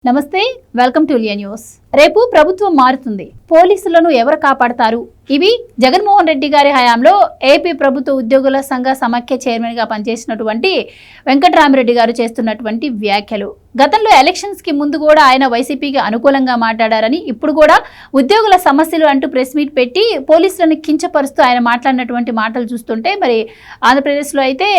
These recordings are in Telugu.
నమస్తే, వెల్కమ్ టు లియా న్యూస్. రేపు ప్రభుత్వం మారుతుంది. పోలీసులను ఎవరు కాపాడతారు? ఇవి జగన్మోహన్ రెడ్డి గారి హయాంలో ఏపీ ప్రభుత్వ ఉద్యోగుల సంఘ సమాఖ్య చైర్మన్ గా పనిచేసినటువంటి వెంకటరామిరెడ్డి గారు చేస్తున్నటువంటి వ్యాఖ్యలు. గతంలో ఎలక్షన్స్ కి ముందు కూడా ఆయన వైసీపీకి అనుకూలంగా మాట్లాడారని, ఇప్పుడు కూడా ఉద్యోగుల సమస్యలు అంటూ ప్రెస్ మీట్ పెట్టి పోలీసులను కించపరుస్తూ ఆయన మాట్లాడినటువంటి మాటలు చూస్తుంటే మరి ఆంధ్రప్రదేశ్లో అయితే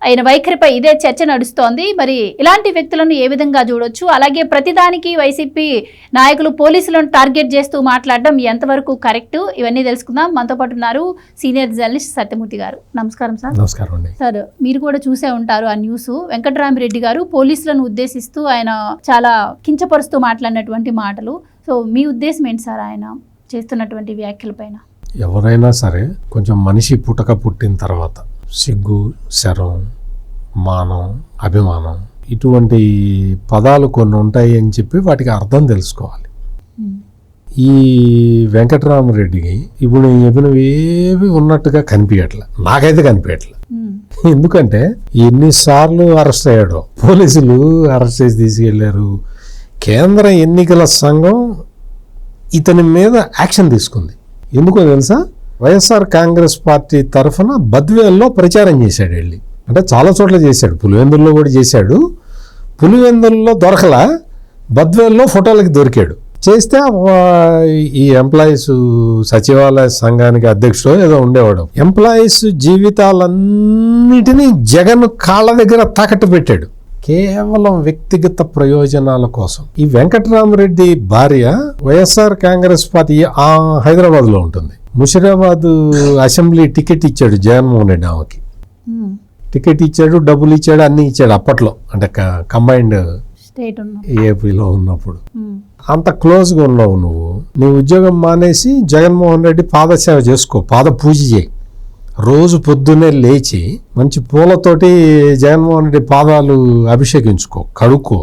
ఆయన వైఖరిపై ఇదే చర్చ నడుస్తోంది. మరి ఇలాంటి వ్యక్తులను ఏ విధంగా చూడొచ్చు? అలాగే ప్రతిదానికి వైసీపీ నాయకులు పోలీసులను టార్గెట్ చేస్తూ మాట్లాడడం ఎంతవరకు కరెక్ట్? ఇవన్నీ తెలుసుకుందాం. మనతో పాటు ఉన్నారు సీనియర్ జర్నలిస్ట్ సత్యమూర్తి గారు. నమస్కారం సార్. నమస్కారం అండి. సార్, మీరు కూడా చూసే ఉంటారు ఆ న్యూస్. వెంకటరామిరెడ్డి గారు పోలీసులను ఉద్దేశిస్తూ ఆయన చాలా కించపరుస్తూ మాట్లాడినటువంటి మాటలు. సో మీ ఉద్దేశం ఏంటి సార్ ఆయన చేస్తున్నటువంటి వ్యాఖ్యల పైన? ఎవరైనా సరే కొంచెం మనిషి పుట్టిన తర్వాత సిగ్గు, శరం, మానం, అభిమానం ఇటువంటి పదాలు కొన్ని ఉంటాయి అని చెప్పి వాటికి అర్థం తెలుసుకోవాలి. ఈ వెంకటరామరెడ్డికి ఇప్పుడు నేను చెప్పినవి ఏవి ఉన్నట్టుగా కనిపించట్లే, నాకైతే కనిపించట్లే. ఎందుకంటే ఎన్నిసార్లు అరెస్ట్ అయ్యాడో, పోలీసులు అరెస్ట్ చేసి తీసుకెళ్లారు. కేంద్ర ఎన్నికల సంఘం ఇతని మీద యాక్షన్ తీసుకుంది. ఎందుకో తెలుసా? వైఎస్ఆర్ కాంగ్రెస్ పార్టీ తరఫున బద్వేల్లో ప్రచారం చేశాడు వెళ్ళి. అంటే చాలా చోట్ల చేశాడు, పులివెందుల్లో కూడా చేశాడు. పులివెందుల్లో దొరకలా, బద్వేల్లో ఫోటోలకి దొరికాడు. చేస్తే ఈ ఎంప్లాయీస్ సచివాలయ సంఘానికి అధ్యక్షుడు ఏదో ఉండేవాడు. ఎంప్లాయీస్ జీవితాలన్నిటినీ జగన్ కాళ్ళ దగ్గర తాకట్టు పెట్టాడు కేవలం వ్యక్తిగత ప్రయోజనాల కోసం. ఈ వెంకటరామరెడ్డి భార్య వైఎస్ఆర్ కాంగ్రెస్ పార్టీ హైదరాబాద్ లో ఉంటుంది. ముషిరాబాద్ అసెంబ్లీ టికెట్ ఇచ్చాడు జగన్మోహన్ రెడ్డి. ఆమెకి టికెట్ ఇచ్చాడు, డబ్బులు ఇచ్చాడు, అన్ని ఇచ్చాడు అప్పట్లో, అంటే కంబైన్డ్ ఏపీలో ఉన్నప్పుడు. అంత క్లోజ్గా ఉన్నావు నువ్వు. నీ ఉద్యోగం మానేసి జగన్మోహన్ రెడ్డి పాదసేవ చేసుకో, పాద పూజ చేయి. రోజు పొద్దున్నే లేచి మంచి పూలతోటి జగన్మోహన్ రెడ్డి పాదాలు అభిషేకించుకో, కడుక్కో,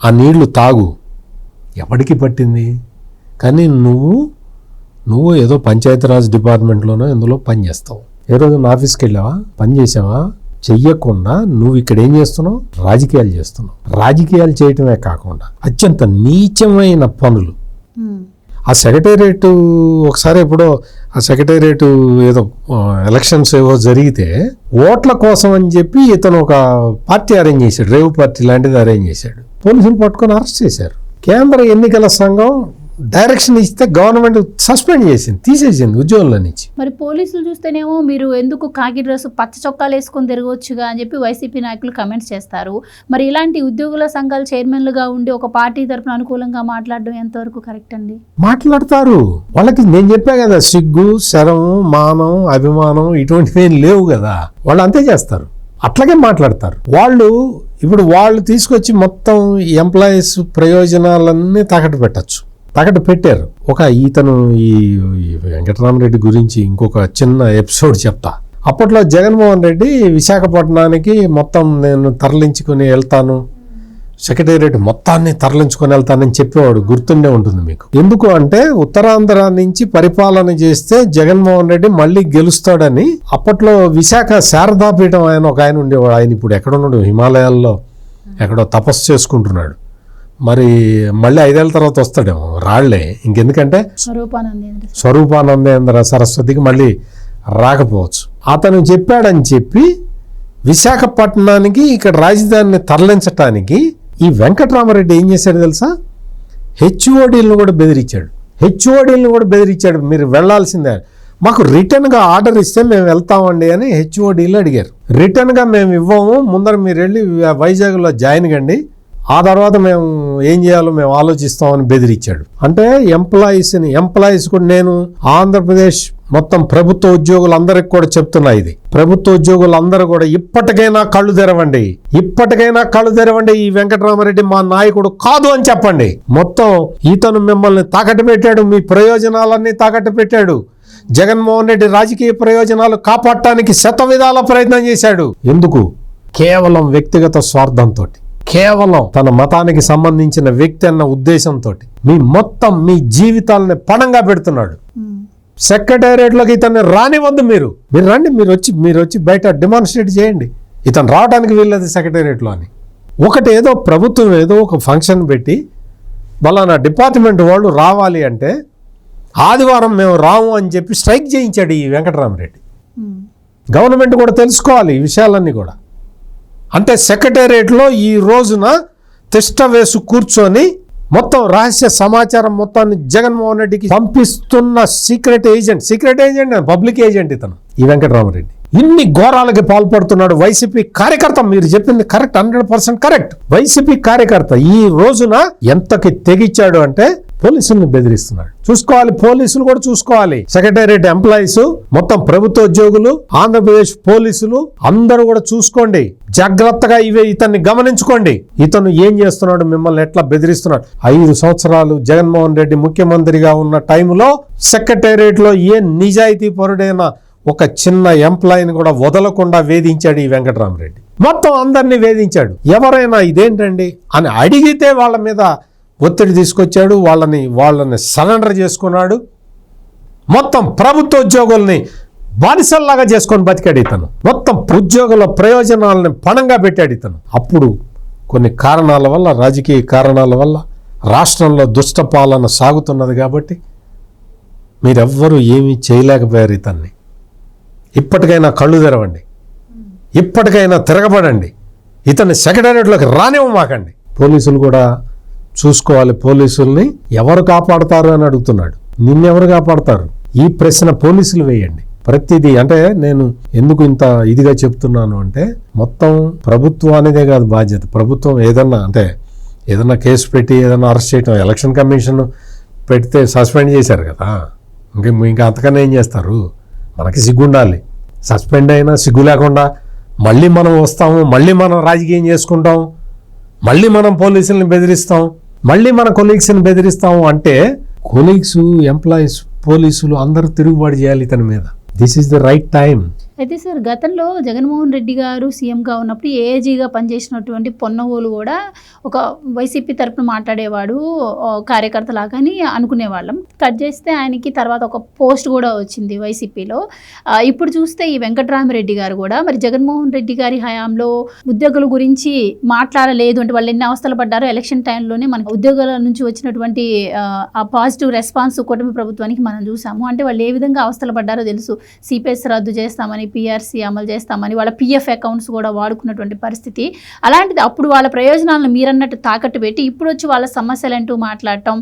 ఆ నీళ్లు తాగు. ఎవరికి పట్టింది? కానీ నువ్వు ఏదో పంచాయతీరాజ్ డిపార్ట్మెంట్లోనో ఎందులో పని చేస్తావు. ఏ రోజు నా ఆఫీస్కి వెళ్ళావా? పని చేసావా? చెయ్యకుండా నువ్వు ఇక్కడ ఏం చేస్తున్నావు? రాజకీయాలు చేస్తున్నావు. రాజకీయాలు చేయటమే కాకుండా అత్యంత నీచమైన పనులు. ఆ సెక్రటేరియట్ ఒకసారి ఎప్పుడో ఆ సెక్రటేరియట్ ఏదో ఎలక్షన్స్ ఏవో జరిగితే ఓట్ల కోసం అని చెప్పి ఇతను ఒక పార్టీ అరేంజ్ చేశాడు, రేవ్ పార్టీ లాంటిది అరేంజ్ చేశాడు. పోలీసులు పట్టుకొని అరెస్ట్ చేశారు. కేంద్ర ఎన్నికల సంఘం డైరెక్షన్ ఇస్తే గవర్నమెంట్ సస్పెండ్ చేసింది, తీసేసింది ఉద్యోగుల నుంచి. మరి పోలీసులు చూస్తేనేమో మీరు ఎందుకు కాకి డ్రెస్ పచ్చ చొక్కాలు వేసుకొని తిరగవచ్చుగా అని చెప్పి వైసీపీ నాయకులు కమెంట్స్ చేస్తారు. మరి ఇలాంటి ఉద్యోగుల సంఘాల చైర్మన్లుగా ఉండి ఒక పార్టీ తరఫున అనుకూలంగా మాట్లాడడం ఎంతవరకు కరెక్ట్ అండి? మాట్లాడతారు. వాళ్ళకి నేను చెప్పా కదా, సిగ్గు, శరం, మానం, అభిమానం ఇటువంటివి ఏం లేవు కదా. వాళ్ళు అంతే చేస్తారు, అట్లాగే మాట్లాడతారు. వాళ్ళు తీసుకొచ్చి మొత్తం ఎంప్లాయీస్ ప్రయోజనాలన్నీ తాకట్టు పెట్టారు. ఇతను ఈ వెంకటరామరెడ్డి గురించి ఇంకొక చిన్న ఎపిసోడ్ చెప్తా. అప్పట్లో జగన్మోహన్ రెడ్డి విశాఖపట్నానికి మొత్తం నేను తరలించుకొని వెళ్తాను, సెక్రటేరియట్ మొత్తాన్ని తరలించుకొని వెళ్తానని చెప్పేవాడు, గుర్తుండే ఉంటుంది మీకు. ఎందుకు అంటే ఉత్తరాంధ్ర నుంచి పరిపాలన చేస్తే జగన్మోహన్ రెడ్డి మళ్ళీ గెలుస్తాడని. అప్పట్లో విశాఖ శారదాపీఠం ఒక ఆయన ఉండేవాడు. ఆయన ఇప్పుడు ఎక్కడున్నాడు? హిమాలయాల్లో ఎక్కడో తపస్సు చేసుకుంటున్నాడు. మరి మళ్ళీ 5 ఏళ్ళ తర్వాత వస్తాడేమో, రాళ్లే. ఇంకెందుకంటే స్వరూపానందేంద్ర సరస్వతికి మళ్ళీ రాకపోవచ్చు. అతను చెప్పాడని చెప్పి విశాఖపట్నానికి ఇక్కడ రాజధానిని తరలించటానికి ఈ వెంకటరామరెడ్డి ఏం చేశాడు తెలుసా? హెచ్ఓడీలను కూడా బెదిరించాడు. మీరు వెళ్లాల్సిందే, మాకు రిటర్న్గా ఆర్డర్ ఇస్తే మేము వెళ్తామండి అని హెచ్ఓడీలు అడిగారు. రిటర్న్గా మేము ఇవ్వము, ముందర మీరు వెళ్ళి వైజాగ్లో జాయిన్ కండి, ఆ తర్వాత మేము ఏం చేయాలో మేము ఆలోచిస్తామని బెదిరించాడు. అంటే ఎంప్లాయీస్ కూడా, నేను ఆంధ్రప్రదేశ్ మొత్తం ప్రభుత్వ ఉద్యోగులందరికీ కూడా చెప్తున్నా, ఇది ప్రభుత్వ ఉద్యోగులందరూ కూడా ఇప్పటికైనా కళ్ళు తెరవండి. ఈ వెంకటరామరెడ్డి మా నాయకుడు కాదు అని చెప్పండి. మొత్తం ఇతను మిమ్మల్ని తాకట్టు పెట్టాడు, మీ ప్రయోజనాలన్నీ తాకట్టు పెట్టాడు. జగన్మోహన్ రెడ్డి రాజకీయ ప్రయోజనాలు కాపాడటానికి శతవిధాల ప్రయత్నం చేశాడు. ఎందుకు? కేవలం వ్యక్తిగత స్వార్థంతో, కేవలం తన మతానికి సంబంధించిన వ్యక్తి అన్న ఉద్దేశంతో మీ జీవితాలని పణంగా పెడుతున్నాడు. సెక్రటేరియట్లోకి ఇతన్ని రానివద్దు. మీరు రండి, మీరు వచ్చి బయట డెమాన్స్ట్రేట్ చేయండి. ఇతను రావడానికి వీల్లేదు సెక్రటేరియట్లో అని. ఒకటి ఏదో ప్రభుత్వం ఏదో ఒక ఫంక్షన్ పెట్టి బలానా డిపార్ట్మెంట్ వాళ్ళు రావాలి అంటే ఆదివారం మేము రాము అని చెప్పి స్ట్రైక్ చేయించాడు ఈ వెంకటరామరెడ్డి. గవర్నమెంట్ కూడా తెలుసుకోవాలి ఈ విషయాలన్నీ కూడా. అంటే సెక్రటేరియట్లో ఈ రోజున తిష్ట వేసు కూర్చొని మొత్తం రహస్య సమాచారం మొత్తాన్ని జగన్మోహన్ రెడ్డికి పంపిస్తున్న సీక్రెట్ ఏజెంట్ పబ్లిక్ ఏజెంట్ ఇతను ఈ వెంకటరామరెడ్డి. ఇన్ని ఘోరాలకి పాల్పడుతున్నాడు వైసీపీ కార్యకర్త. మీరు చెప్పింది కరెక్ట్, 100% కరెక్ట్. వైసీపీ కార్యకర్త ఈ రోజున ఎంతకి తెగిచ్చాడు అంటే పోలీసుల్ని బెదిరిస్తున్నాడు. చూసుకోవాలి, పోలీసులు కూడా చూసుకోవాలి. సెక్రటేరియట్ ఎంప్లాయీస్, మొత్తం ప్రభుత్వ ఉద్యోగులు, ఆంధ్రప్రదేశ్ పోలీసులు అందరూ కూడా చూసుకోండి, జాగ్రత్తగా ఇతన్ని గమనించుకోండి. ఇతను ఏం చేస్తున్నాడు, మిమ్మల్ని ఎట్లా బెదిరిస్తున్నాడు. 5 సంవత్సరాలు జగన్మోహన్ రెడ్డి ముఖ్యమంత్రిగా ఉన్న టైంలో సెక్రటేరియట్ లో ఏ నిజాయితీ పరుడైన ఒక చిన్న ఎంప్లాయీని కూడా వదలకుండా వేధించాడు ఈ వెంకటరామరెడ్డి. మొత్తం అందరినీ వేధించాడు. ఎవరైనా ఇదేంటండి అని అడిగితే వాళ్ళ మీద ఒత్తిడి తీసుకొచ్చాడు, వాళ్ళని సరెండర్ చేసుకున్నాడు. మొత్తం ప్రభుత్వ ఉద్యోగుల్ని బానిసల్లాగా చేసుకొని బతికాడు ఇతను. మొత్తం ఉద్యోగుల ప్రయోజనాలని పణంగా పెట్టాడు ఇతను. అప్పుడు కొన్ని కారణాల వల్ల, రాజకీయ కారణాల వల్ల రాష్ట్రంలో దుష్ట పాలన సాగుతున్నది కాబట్టి మీరెవ్వరూ ఏమీ చేయలేకపోయారు ఇతన్ని. ఇప్పటికైనా కళ్ళు తెరవండి, ఇప్పటికైనా తిరగబడండి, ఇతన్ని సెక్రటేరియట్లోకి రానివ్వమాకండి. పోలీసులు కూడా చూసుకోవాలి. పోలీసుల్ని ఎవరు కాపాడతారు అని అడుగుతున్నాడు. నిన్నెవరు కాపాడతారు? ఈ ప్రశ్న పోలీసులు వేయండి ప్రతిదీ. అంటే నేను ఎందుకు ఇంత ఇదిగా చెప్తున్నాను అంటే మొత్తం ప్రభుత్వానిదే కాదు బాధ్యత. ప్రభుత్వం ఏదన్నా కేసు పెట్టి ఏదన్నా అరెస్ట్ చేయటం, ఎలక్షన్ కమిషన్ పెడితే సస్పెండ్ చేశారు కదా, ఇంకా అంతకన్నా ఏం చేస్తారు? మనకి సిగ్గుండాలి. సస్పెండ్ అయినా సిగ్గు లేకుండా మళ్ళీ మనం వస్తాము, మళ్ళీ మనం రాజకీయం చేసుకుంటాం, మళ్ళీ మనం పోలీసుల్ని బెదిరిస్తాం, మళ్ళీ మన కొలీగ్స్ని బెదిరిస్తాము అంటే కొలీగ్స్, ఎంప్లాయీస్, పోలీసులు అందరూ తిరుగుబాటు చేయాలి ఇతని మీద. This is the right time. అయితే సార్, గతంలో జగన్మోహన్ రెడ్డి గారు సీఎంగా ఉన్నప్పుడు ఏఏజీగా పనిచేసినటువంటి పొన్నవోలు కూడా ఒక వైసీపీ తరపున మాట్లాడేవాడు కార్యకర్త లాగాని అనుకునేవాళ్ళం. కట్ చేస్తే ఆయనకి తర్వాత ఒక పోస్ట్ కూడా వచ్చింది వైసీపీలో. ఇప్పుడు చూస్తే ఈ వెంకటరామరెడ్డి గారు కూడా మరి జగన్మోహన్ రెడ్డి గారి హయాంలో ఉద్యోగుల గురించి మాట్లాడలేదు అంటే వాళ్ళు ఎన్ని అవస్థలు పడ్డారో ఎలక్షన్ టైంలోనే మనకి ఉద్యోగుల నుంచి వచ్చినటువంటి ఆ పాజిటివ్ రెస్పాన్స్ కూటమి ప్రభుత్వానికి మనం చూసాము. అంటే వాళ్ళు ఏ విధంగా అవస్థలు పడ్డారో తెలుసు. సిపిఎస్ రద్దు చేస్తామని, పిఆర్సీ అమలు చేస్తామని, వాళ్ళ పిఎఫ్ అకౌంట్స్ కూడా వాడుకున్నటువంటి పరిస్థితి. అలాంటిది అప్పుడు వాళ్ళ ప్రయోజనాలను మీరన్నట్టు తాకట్టు పెట్టి ఇప్పుడు వచ్చి వాళ్ళ సమస్యలంటూ మాట్లాడటం,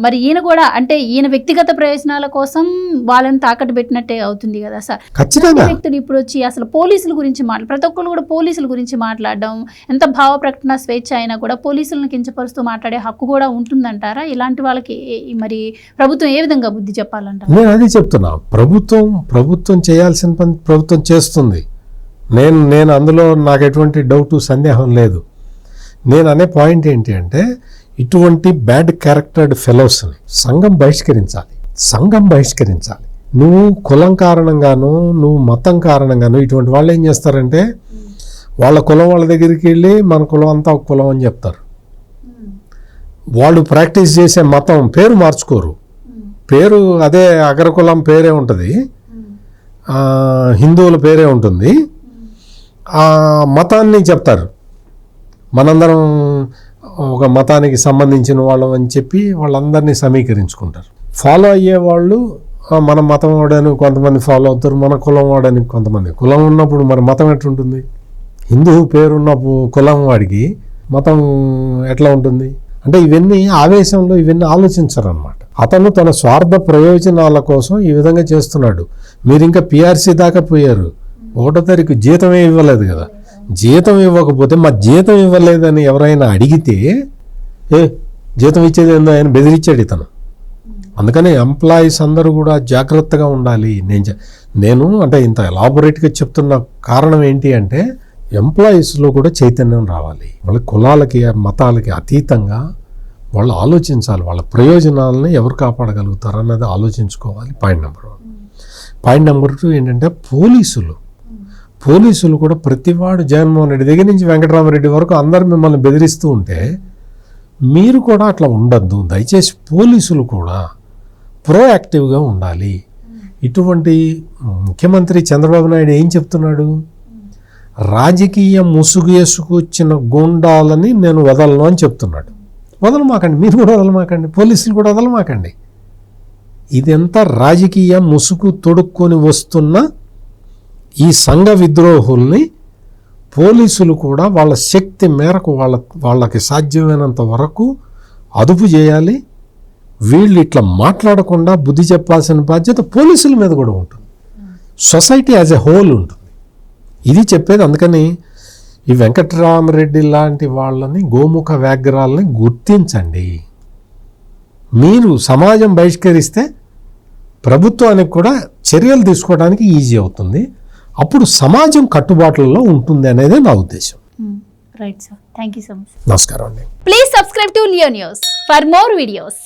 మరి ఈయన కూడా అంటే ఈయన వ్యక్తిగత ప్రయోజనాల కోసం వాళ్ళని తాకట్టు పెట్టినట్టే అవుతుంది కదా సార్. ఖచ్చితంగా వ్యక్తులు ఇప్పుడు వచ్చి అసలు పోలీసుల గురించి ప్రతి ఒక్కరు కూడా పోలీసుల గురించి మాట్లాడడం, ఎంత భావ ప్రకటన స్వేచ్ఛ అయినా కూడా పోలీసులను కించపరుస్తూ మాట్లాడే హక్కు కూడా ఉంటుందంటారా? ఇలాంటి వాళ్ళకి మరి ప్రభుత్వం ఏ విధంగా బుద్ధి చెప్పాలంటారా? నేను అది చెప్తున్నా. ప్రభుత్వం చేయాల్సిన పని ప్రభుత్వం చేస్తుంది. నేను అందులో నాకు ఎటువంటి డౌటు, సందేహం లేదు. నేను అనే పాయింట్ ఏంటి అంటే ఇటువంటి బ్యాడ్ క్యారెక్టర్డ్ ఫెలోస్ని సంఘం బహిష్కరించాలి. నువ్వు కులం కారణంగాను, నువ్వు మతం కారణంగాను ఇటువంటి వాళ్ళు ఏం చేస్తారంటే వాళ్ళ కులం వాళ్ళ దగ్గరికి వెళ్ళి మన కులం అంతా ఒక కులం అని చెప్తారు. వాళ్ళు ప్రాక్టీస్ చేసే మతం పేరు మార్చుకోరు. పేరు అదే అగ్రకులం పేరే ఉంటుంది, హిందువుల పేరే ఉంటుంది. ఆ మతాన్ని చెప్తారు, మనందరం ఒక మతానికి సంబంధించిన వాళ్ళం అని చెప్పి వాళ్ళందరినీ సమీకరించుకుంటారు. ఫాలో అయ్యేవాళ్ళు మన మతం వాడని కొంతమంది ఫాలో అవుతారు, మన కులం వాడని కొంతమంది. కులం ఉన్నప్పుడు మరి మతం ఎట్లుంటుంది? హిందూ పేరున్న కులం వాడికి మతం ఎట్లా ఉంటుంది? అంటే ఇవన్నీ ఆవేశంలో ఇవన్నీ ఆలోచించరు అన్నమాట. అతను తన స్వార్థ ప్రయోజనాల కోసం ఈ విధంగా చేస్తున్నాడు. మీరు ఇంకా పిఆర్సీ దాకా పోయారు. 1వ తారీఖు జీతమే ఇవ్వలేదు కదా. జీతం ఇవ్వకపోతే మా జీతం ఇవ్వలేదని ఎవరైనా అడిగితే జీతం ఇచ్చేది ఏందో ఆయన బెదిరించాడు ఇతను. అందుకని ఎంప్లాయీస్ అందరూ కూడా జాగ్రత్తగా ఉండాలి. నేను అంటే ఇంత ఎలాబొరేట్గా చెప్తున్న కారణం ఏంటి అంటే ఎంప్లాయీస్లో కూడా చైతన్యం రావాలి. వాళ్ళ కులాలకి మతాలకి అతీతంగా వాళ్ళు ఆలోచించాలి. వాళ్ళ ప్రయోజనాలని ఎవరు కాపాడగలుగుతారు అన్నది ఆలోచించుకోవాలి. Point number 1. పాయింట్ నెంబర్ 2 ఏంటంటే పోలీసులు కూడా ప్రతివాడు జగన్మోహన్ రెడ్డి దగ్గర నుంచి వెంకటరామరెడ్డి వరకు అందరు మిమ్మల్ని బెదిరిస్తూ ఉంటే మీరు కూడా అట్లా ఉండద్దు. దయచేసి పోలీసులు కూడా ప్రోయాక్టివ్గా ఉండాలి. ఇటువంటి ముఖ్యమంత్రి చంద్రబాబు నాయుడు ఏం చెప్తున్నాడు? రాజకీయ ముసుగు వేసుకొచ్చిన గుండాలని నేను వదలను అని చెప్తున్నాడు. వదలమాకండి, మీరు కూడా వదలమాకండి, పోలీసులు కూడా వదలమాకండి. ఇదంతా రాజకీయ ముసుగు తొడుక్కొని వస్తున్న ఈ సంఘ విద్రోహుల్ని పోలీసులు కూడా వాళ్ళ శక్తి మేరకు వాళ్ళకి సాధ్యమైనంత వరకు అదుపు చేయాలి. వీళ్ళు ఇట్లా మాట్లాడకుండా బుద్ధి చెప్పాల్సిన బాధ్యత పోలీసుల మీద కూడా ఉంటుంది, సొసైటీ యాజ్ ఎ హోల్ ఉంటుంది. ఇది చెప్పేది. అందుకని ఈ వెంకటరామరెడ్డి లాంటి వాళ్ళని, గోముఖ వ్యాఘ్రాలని గుర్తించండి. మీరు సమాజం బహిష్కరిస్తే ప్రభుత్వానికి కూడా చర్యలు తీసుకోవడానికి ఈజీ అవుతుంది. అప్పుడు సమాజం కట్టుబాట్లలో ఉంటుంది అనేది నా ఉద్దేశం. Right sir, thank you so much. నమస్కారం అండి. Please subscribe to Leo news for more videos.